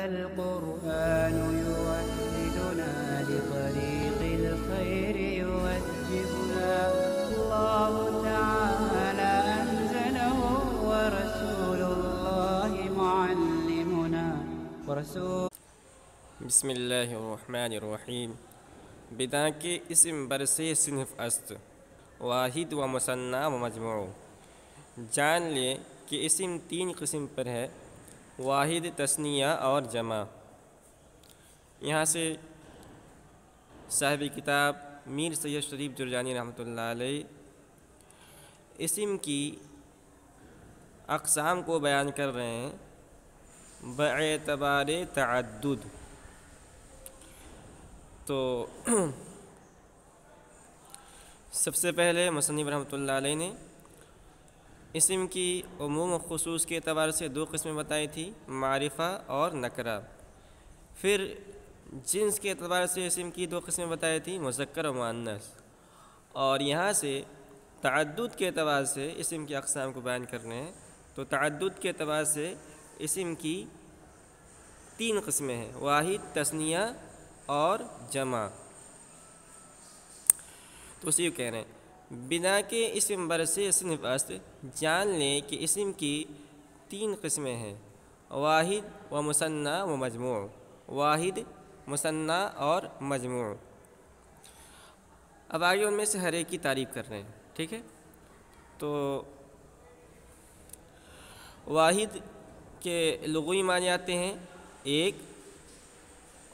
هذا القرآن يوحدنا لطريق الخير يوجهنا الله تعالى أنزله ورسول الله معلمنا بسم اللہ الرحمن الرحیم. بدا کے اسم برسے صنف است، واحد و مثنیٰ و مجموع. جان لے کہ اسم تین قسم پر ہے: واحد، تثنیہ اور جمع. یہاں سے صاحب کتاب میر سید شریف جرجانی رحمۃ اللہ علیہ اسم کی اقسام کو بیان کر رہے ہیں باعتبار تعدد. تو سب سے پہلے مصنف رحمۃ اللہ علیہ نے اسم کی عموم و خصوص کے اعتبار سے دو قسمیں بتائی تھی: معرفہ اور نکرہ. پھر جنس کے اعتبار سے اسم کی دو قسمیں بتائی تھی: مذکر و مؤنث. اور یہاں سے تعدد کے اعتبار سے اسم کی اقسام کو بیان کر رہے ہیں. تو تعدد کے اعتبار سے اسم کی تین قسمیں ہیں: واحد، تثنیہ اور جمع. تو اسی کو کہہ رہے ہیں بنا کے اسم برسے صنف است. جان لیں کہ اسم کی تین قسمیں ہیں: واحد و مثنیٰ و مجموع. واحد، مثنیٰ اور مجموع. اب آگے ان میں سے ہر ایک کی تعریف کر رہے ہیں. ٹھیک ہے. تو واحد کے لغوی معنی آتے ہیں ایک،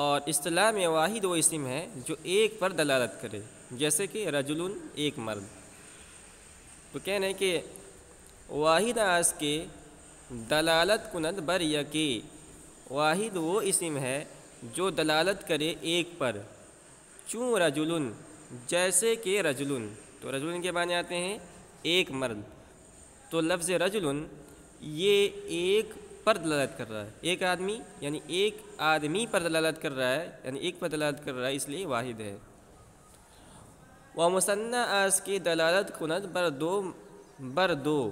اور اصطلاح میں واحد وہ اسم ہے جو ایک پر دلالت کرے، جیسے کہ رجل، ایک مرد. تو کہہ رہے ہیں کہ واحد آس کے دلالت کند بر یکی. واحد وہ اسم ہے جو دلالت کرے ایک پر. چوں رجل، جیسے کہ رجل. تو رجل کے معنی آتے ہیں ایک مرد. تو لفظ رجل یہ ایک پر دلالت کر رہا ہے، ایک آدمی، یعنی ایک آدمی پر دلالت کر رہا ہے، یعنی ایک پر دلالت کر رہا ہے، اس لیے واحد ہے. و مثنیٰ آس کی دلالت کند بر دو.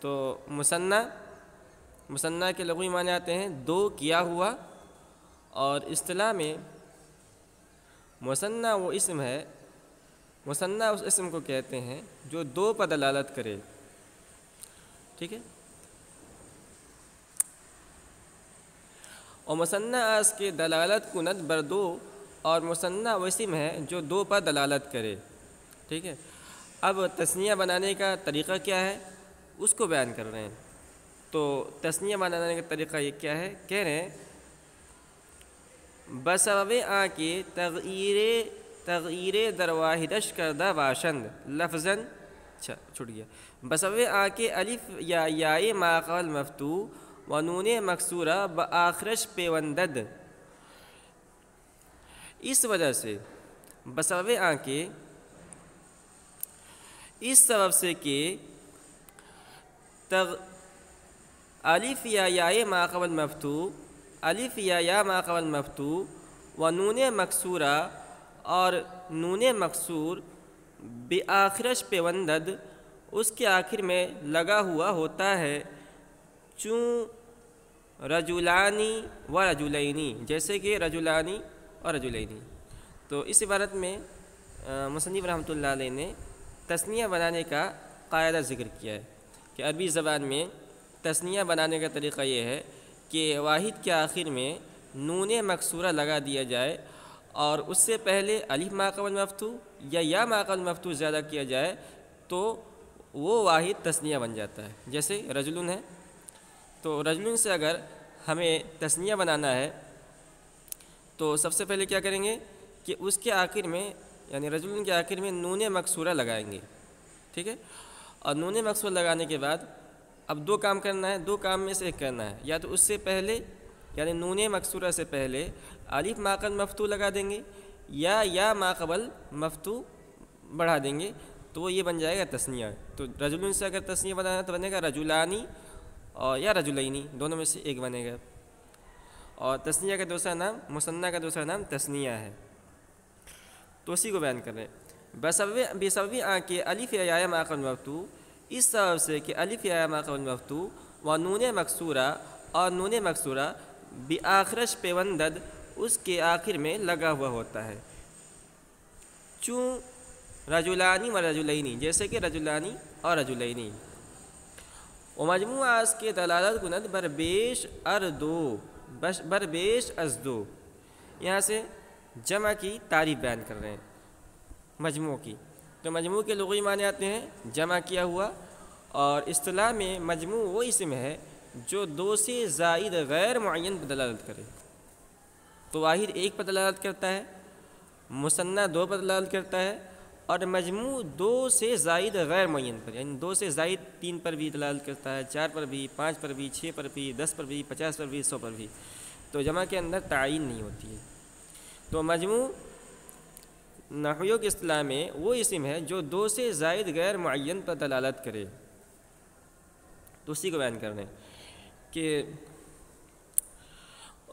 تو مثنیٰ کے لغوی معنی آتے ہیں دو، کیا ہوا. اور اصطلاح میں مثنیٰ وہ اسم ہے، مثنیٰ اس اسم کو کہتے ہیں جو دو پر دلالت کرے. ٹھیک ہے. اور مثنیٰ آس کے دلالت کند بر دو، اور مثنیٰ وہ اسم ہے جو دو پر دلالت کرے. ٹھیک ہے. اب تثنیہ بنانے کا طریقہ کیا ہے اس کو بیان کر رہے ہیں. تو تثنیہ بنانے کا طریقہ یہ کیا ہے؟ کہہ رہے ہیں بسبب آ کے تغییر در واحدش کردہ باشند لفظاً. اچھا چھوٹ گیا. بسبب آ کے الف یا یائے ما قبل مفتوح و نون مکسورہ بآخرش پیوندد. اس وجہ سے بسبب آ کے، اس سبب سے کہ الف یا یائے ما قبل مفتوح، الف یا یا ما قبل مفتوح و نون مکسورہ، اور نون مکسور بآخرش پیوندد، اس کے آخر میں لگا ہوا ہوتا ہے. چوں رجولانی و رجولینی، جیسے کہ رجولانی اور رجولینی. تو اس عبارت میں مصنف رحمۃ اللہ علیہ نے تثنیہ بنانے کا قاعدہ ذکر کیا ہے کہ عربی زبان میں تثنیہ بنانے کا طریقہ یہ ہے کہ واحد کے آخر میں نون مکسورہ لگا دیا جائے، اور اس سے پہلے الف ما قبل مفتوح یا ما قبل مفتوح زیادہ کیا جائے، تو وہ واحد تثنیہ بن جاتا ہے. جیسے رجل ہے، تو رجل سے اگر ہمیں تثنیہ بنانا ہے تو سب سے پہلے کیا کریں گے کہ اس کے آخر میں، یعنی رجل کے آخر میں نون مکسورہ لگائیں گے. ٹھیک ہے. اور نون مکسورہ لگانے کے بعد اب دو کام کرنا ہے، دو کام میں سے ایک کرنا ہے. یا تو اس سے پہلے، یعنی نون مکسورہ سے پہلے الف ما قبل مفتوح لگا دیں گے، یا ما قبل مفتوح بڑھا دیں گے، تو وہ یہ بن جائے گا تثنیہ. تو رجل سے اگر تثنیہ بنانا تو بنے گا رجولانی اور یا رجولینی، دونوں میں سے ایک بنے گا. اور تثنیہ کا دوسرا نام، مثنیٰ کا دوسرا نام تثنیہ ہے. تو اسی کو بیان کر رہے ہیں بسبب آ کے الف یا ما قبل مفتوح، اس سبب سے کہ الف یا ما قبل مفتوح و نون مکسورہ اور نون مکسورہ بآخرش پیوندد اس کے آخر میں لگا ہوا ہوتا ہے، چوں رجلانی و رجلینی جیسے کہ رجلانی اور رجلینی. و مجموع اس کے دلالت کند بر بیش از دو. یہاں سے جمع کی تعریف بیان کر رہے ہیں مجموع کی. تو مجموع کے لغوی معنی آتے ہیں جمع کیا ہوا، اور اصطلاح میں مجموع وہ اسم ہے جو دو سے زائد غیر معین پر دلالت کرے. تو واحد ایک پر دلالت کرتا ہے، مثنیٰ دو پر دلالت کرتا ہے، اور مجموع دو سے زائد غیر معین پر، یعنی دو سے زائد تین پر بھی دلالت کرتا ہے، چار پر بھی، پانچ پر بھی، چھ پر بھی، 10 پر بھی، 50 پر بھی، 100 پر بھی. تو جمع کے اندر تعین نہیں ہوتی ہے. تو مجموع نحویوں کی اصطلاح میں وہ اسم ہے جو دو سے زائد غیر معین پر دلالت کرے. تو اسی کو بیان کرنے کہ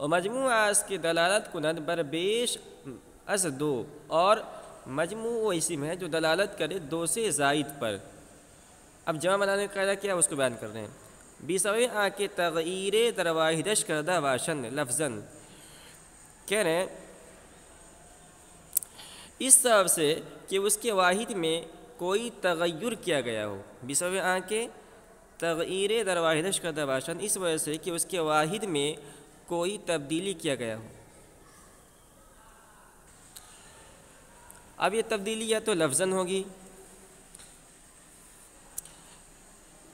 مجموع اس کی دلالت کند بر بیش از دو، اور مجموع وہ اسم ہے جو دلالت کرے دو سے زائد پر. اب جمع بنانے کا قاعدہ کیا ہے اس کو بیان کر رہے ہیں. بیسویں آ کے تغیر در واحدش کردہ واشن لفظاً، کہہ رہے ہیں اس سبب سے کہ اس کے واحد میں کوئی تغیر کیا گیا ہو. بیسویں آ کے تغیر در واحدش کردہ واشن، اس وجہ سے کہ اس کے واحد میں کوئی تبدیلی کیا گیا ہو. اب یہ تبدیلی یا تو لفظاً ہوگی،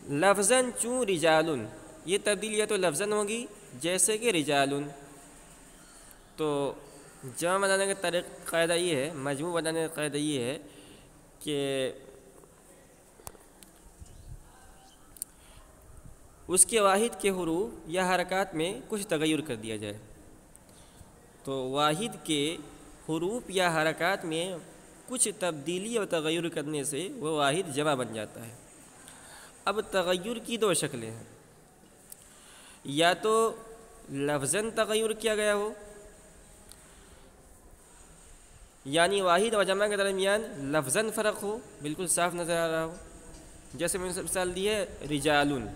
لفظاً چوں رجالن، یہ تبدیلی یا تو لفظاً ہوگی جیسے کہ رجالن. تو جمع بنانے کا قاعدہ یہ ہے، مجموع بنانے کا قاعدہ یہ ہے کہ اس کے واحد کے حروف یا حرکات میں کچھ تغیر کر دیا جائے. تو واحد کے حروف یا حرکات میں کچھ تبدیلی اور تغیر کرنے سے وہ واحد جمع بن جاتا ہے. اب تغیر کی دو شکلیں ہیں، یا تو لفظاً تغیر کیا گیا ہو، یعنی واحد اور جمع کے درمیان لفظاً فرق ہو، بالکل صاف نظر آ رہا ہو. جیسے میں نے مثال دی ہے رجالن،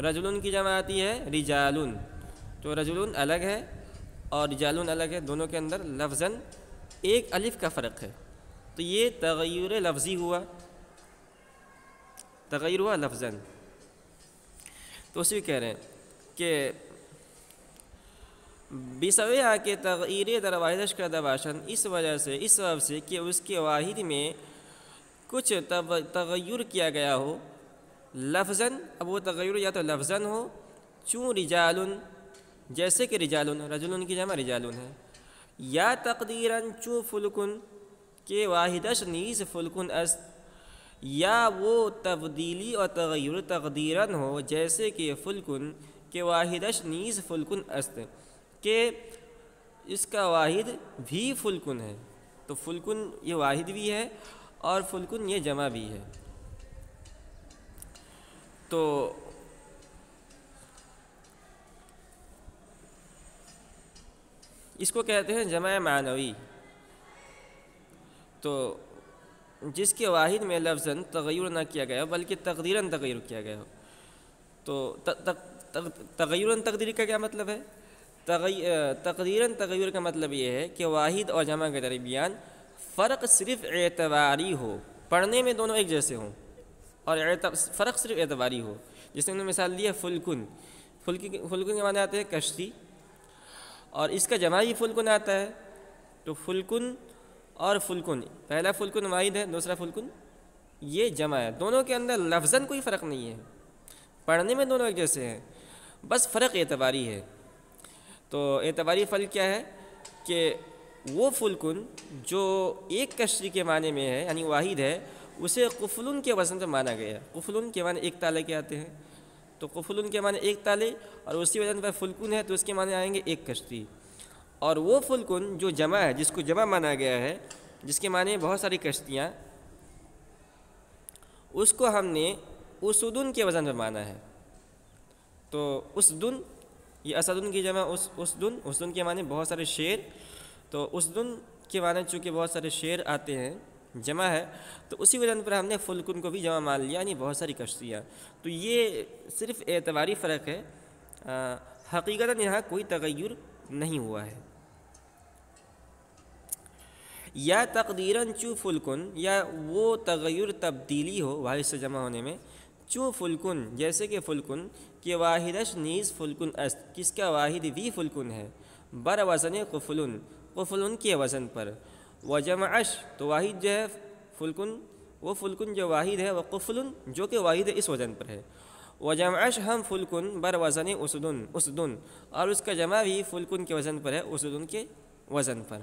رجلن کی جمع آتی ہے رجالن، تو رجلن الگ ہے اور رجالن الگ ہے، دونوں کے اندر لفظاً ایک الف کا فرق ہے. تو یہ تغیر لفظی ہوا، تغیر ہوا لفظاً. تو اسی کہہ رہے ہیں کہ بیسویں آ کے تغیر در واحدش کا دواشن، اس وجہ سے، اس سبب سے کہ اس کے واحد میں کچھ تغیر کیا گیا ہو لفظاً. اب وہ تغیر یا تو لفظاً ہو، چوں رجالن جیسے کہ رجالن، رجلن کی جمع رجالن ہے، یا تقدیراً چوں فلکن کہ واحدش نیز فلکن است، یا وہ تبدیلی اور تغیر تقدیراً ہو جیسے کہ فلکن کہ واحدش نیز فلکن است، کہ اس کا واحد بھی فلکن ہے. تو فلکن یہ واحد بھی ہے اور فلکن یہ جمع بھی ہے. تو اس کو کہتے ہیں جمع معنوی. تو جس کے واحد میں لفظاً تغیر نہ کیا گیا بلکہ تقدیراً تغیر کیا گیا ہو. تو تغیراً تقدیر کا کیا مطلب ہے؟ تقدیراً تغیر کا مطلب یہ ہے کہ واحد اور جمع کے درمیان فرق صرف اعتباری ہو، پڑھنے میں دونوں ایک جیسے ہوں اور فرق صرف اعتباری ہو. جس نے انہوں نے مثال دی ہے فلکن، فلکن کے معنی آتے ہیں کشتی، اور اس کا جمع ہی فلکن آتا ہے. تو فلکن اور فلکن، پہلا فلکن واحد ہے، دوسرا فلکن یہ جمع ہے. دونوں کے اندر لفظاً کوئی فرق نہیں ہے، پڑھنے میں دونوں ایک جیسے ہیں، بس فرق اعتباری ہے. تو اعتباری فرق کیا ہے کہ وہ فلکن جو ایک کشتی کے معنی میں ہے یعنی واحد ہے، اسے قفلن کے وزن سے مانا گیا. قفلن کے معنی ایک تالے کے آتے ہیں، تو قفلن کے معنی ایک تالے، اور اسی وزن پر فلکن ہے تو اس کے معنی آئیں گے ایک کشتی. اور وہ فلکن جو جمع ہے، جس کو جمع مانا گیا ہے، جس کے معنی بہت ساری کشتیاں، اس کو ہم نے اسدن کے وزن پر مانا ہے. تو اسدن، یہ اسدن کی جمع اسدن، اسدن کے معنی بہت سارے شیر، تو اسدن کے معنی چونکہ بہت سارے شیر آتے ہیں، جمع ہے، تو اسی وجہ پر ہم نے فلکن کو بھی جمع مان لیا، یعنی بہت ساری کشتیاں. تو یہ صرف اعتباری فرق ہے، حقیقتاً یہاں کوئی تغیر نہیں ہوا ہے۔ یا تقدیراً چو فلکن، یا وہ تغیر تبدیلی ہو واحد سے جمع ہونے میں، چو فلکن جیسے کہ فلکن کہ واحدش نیز فلکن است، کس کا واحد بھی فلکن ہے، بر وزن قفلن، قفلن کے وزن پر، وجمعش تو واحد جو ہے فلکن، وہ فلکن جو واحد ہے، وہ قفلن جو کہ واحد اس وزن پر ہے، وجمعش ہم فلکن بر وزن اسدن، اسدن اور اس کا جمع بھی فلکن کے وزن پر ہے، اسدن کے وزن پر۔